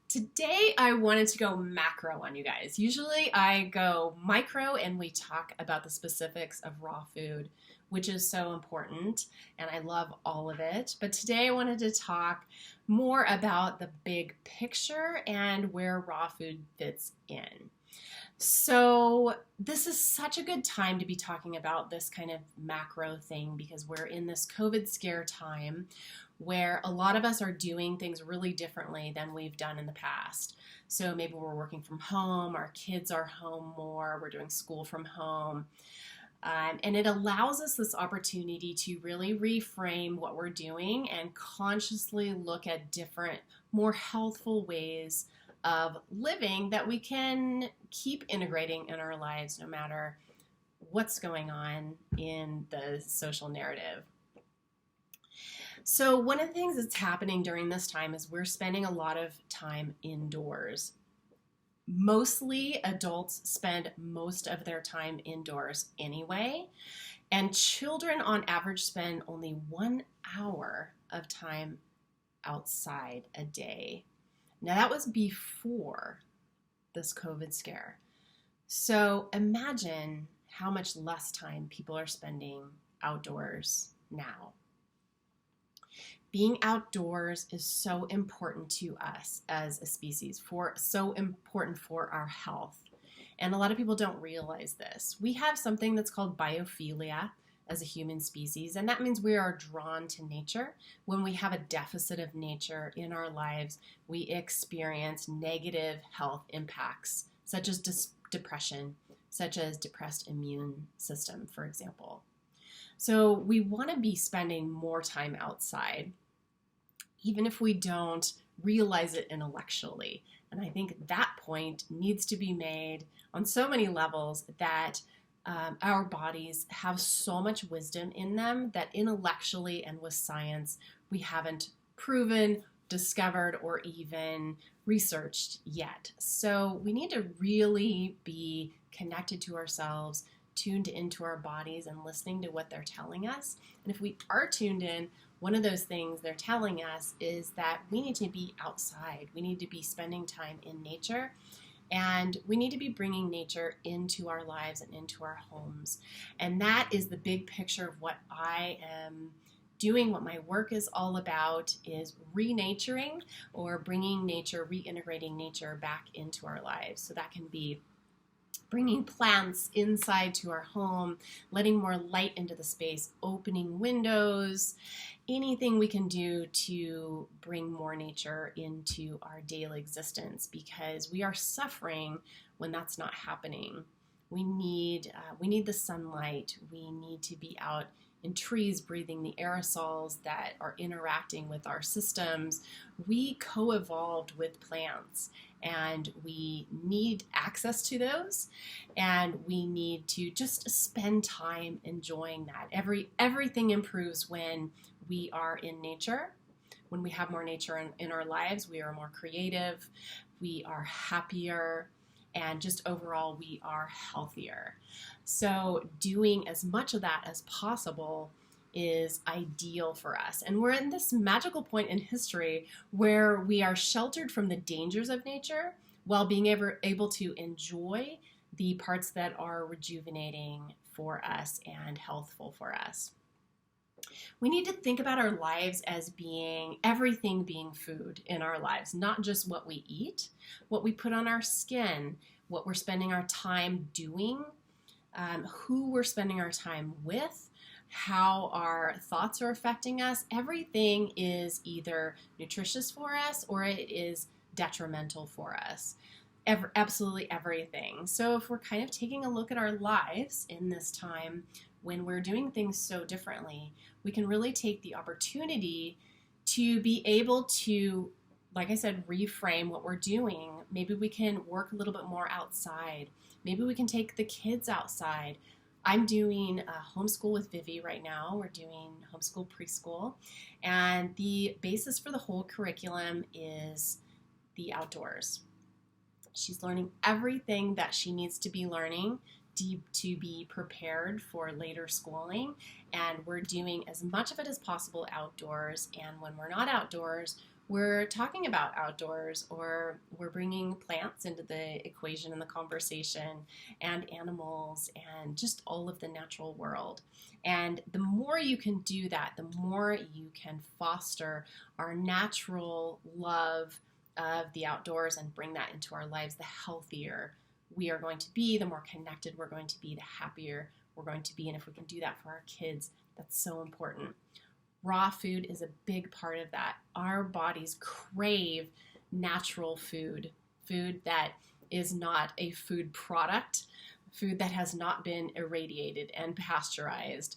Today I wanted to go macro on you guys. Usually I go micro and we talk about the specifics of raw food, which is so important and I love all of it. But today I wanted to talk more about the big picture and where raw food fits in. So this is such a good time to be talking about this kind of macro thing because we're in this COVID scare time where a lot of us are doing things really differently than we've done in the past. So maybe we're working from home, our kids are home more, we're doing school from home. And it allows us this opportunity to really reframe what we're doing and consciously look at different, more healthful ways of living that we can keep integrating in our lives no matter what's going on in the social narrative. So one of the things that's happening during this time is we're spending a lot of time indoors. Mostly adults spend most of their time indoors anyway, and children on average spend only 1 hour of time outside a day. Now that was before this COVID scare. So imagine how much less time people are spending outdoors now. Being outdoors is so important to us as a species, so important for our health. And a lot of people don't realize this. We have something that's called biophilia as a human species, and that means we are drawn to nature. When we have a deficit of nature in our lives, we experience negative health impacts, such as depression, such as depressed immune system, for example. So we want to be spending more time outside, even if we don't realize it intellectually. And I think that point needs to be made on so many levels that our bodies have so much wisdom in them that intellectually and with science, we haven't proven, discovered, or even researched yet. So we need to really be connected to ourselves, tuned into our bodies and listening to what they're telling us. And if we are tuned in, one of those things they're telling us is that we need to be outside. We need to be spending time in nature. And we need to be bringing nature into our lives and into our homes. And that is the big picture of what I am doing, what my work is all about, is renaturing or bringing nature, reintegrating nature back into our lives. So that can be bringing plants inside to our home, letting more light into the space, opening windows, anything we can do to bring more nature into our daily existence because we are suffering when that's not happening. We need the sunlight. We need to be out in trees breathing the aerosols that are interacting with our systems. We co-evolved with plants and we need access to those and we need to just spend time enjoying that. Everything improves when we are in nature. When we have more nature in our lives, we are more creative, we are happier, and just overall we are healthier. So doing as much of that as possible is ideal for us. And we're in this magical point in history where we are sheltered from the dangers of nature while being able to enjoy the parts that are rejuvenating for us and healthful for us. We need to think about our lives as everything being food in our lives, not just what we eat, what we put on our skin, what we're spending our time doing, who we're spending our time with, how our thoughts are affecting us. Everything is either nutritious for us or it is detrimental for us. Absolutely everything. So if we're kind of taking a look at our lives in this time when we're doing things so differently, we can really take the opportunity to be able to, like I said, reframe what we're doing. Maybe we can work a little bit more outside. Maybe we can take the kids outside. I'm doing homeschool with Vivi right now. We're doing homeschool preschool. And the basis for the whole curriculum is the outdoors. She's learning everything that she needs to be learning to be prepared for later schooling, and we're doing as much of it as possible outdoors. And when we're not outdoors, we're talking about outdoors, or we're bringing plants into the equation and the conversation, and animals, and just all of the natural world. And the more you can do that, the more you can foster our natural love of the outdoors and bring that into our lives, the healthier we are going to be, the more connected we're going to be, the happier we're going to be. And if we can do that for our kids, that's so important. Raw food is a big part of that. Our bodies crave natural food, food that is not a food product, food that has not been irradiated and pasteurized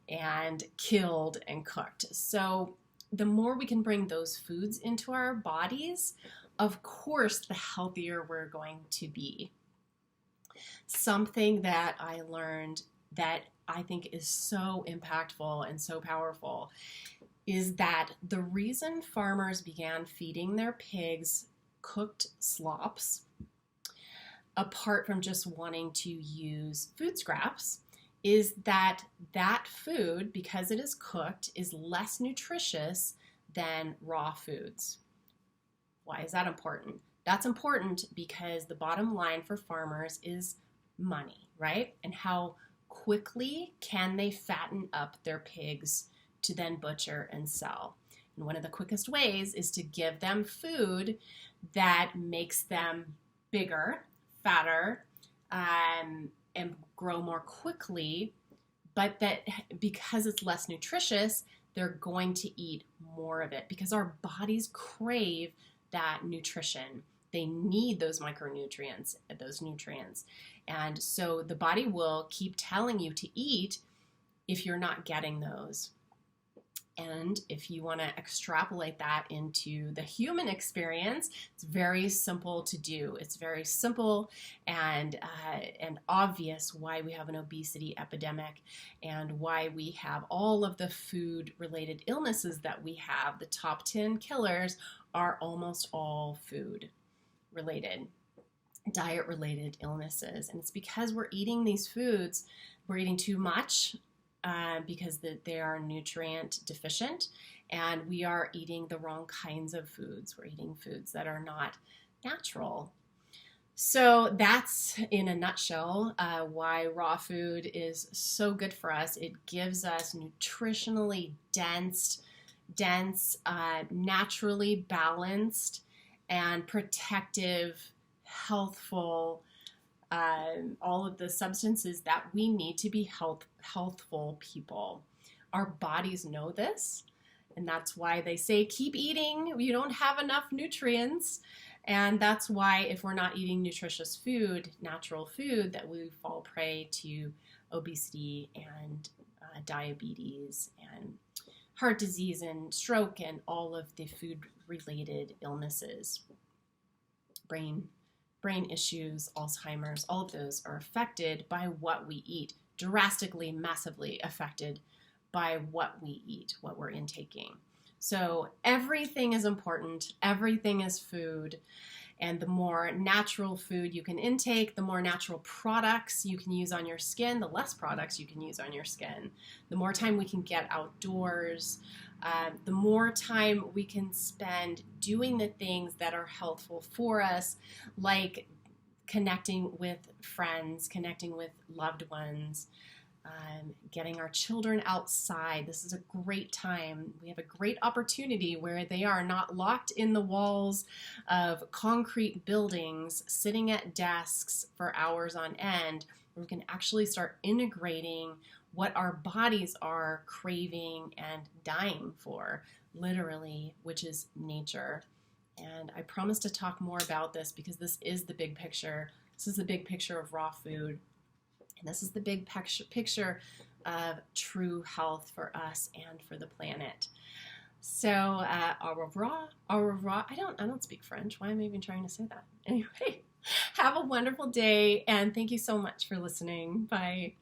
and killed and cooked. So the more we can bring those foods into our bodies, of course, the healthier we're going to be. Something that I learned that I think is so impactful and so powerful is that the reason farmers began feeding their pigs cooked slops, apart from just wanting to use food scraps, is that that food, because it is cooked, is less nutritious than raw foods. Why is that important? That's important because the bottom line for farmers is money, right? And how quickly can they fatten up their pigs to then butcher and sell? And one of the quickest ways is to give them food that makes them bigger, fatter, and grow more quickly, but that because it's less nutritious, they're going to eat more of it because our bodies crave that nutrition. They need those micronutrients, those nutrients. And so the body will keep telling you to eat if you're not getting those. And if you want to extrapolate that into the human experience, it's very simple to do. It's very simple and obvious why we have an obesity epidemic and why we have all of the food-related illnesses that we have. The top 10 killers are almost all food-related, diet-related illnesses. And it's because we're eating these foods, we're eating too much, because they are nutrient deficient, and we are eating the wrong kinds of foods. We're eating foods that are not natural. So that's, in a nutshell, why raw food is so good for us. It gives us nutritionally dense, naturally balanced, and protective, healthful, all of the substances that we need to be healthful people. Our bodies know this, and that's why they say keep eating. You don't have enough nutrients, and that's why if we're not eating nutritious food, natural food, that we fall prey to obesity and diabetes and heart disease and stroke and all of the food-related illnesses, brain issues, Alzheimer's, all of those are affected by what we eat, drastically, massively affected by what we eat, what we're intaking. So everything is important, everything is food, and the more natural food you can intake, the more natural products you can use on your skin, the less products you can use on your skin. The more time we can get outdoors, the more time we can spend doing the things that are healthful for us, like connecting with friends, connecting with loved ones, getting our children outside. This is a great time. We have a great opportunity where they are not locked in the walls of concrete buildings, sitting at desks for hours on end, where we can actually start integrating what our bodies are craving and dying for, literally, which is nature. And I promise to talk more about this because this is the big picture. This is the big picture of raw food. And this is the big picture of true health for us and for the planet. So, au revoir, au revoir. I don't speak French. Why am I even trying to say that? Anyway, have a wonderful day, and thank you so much for listening. Bye.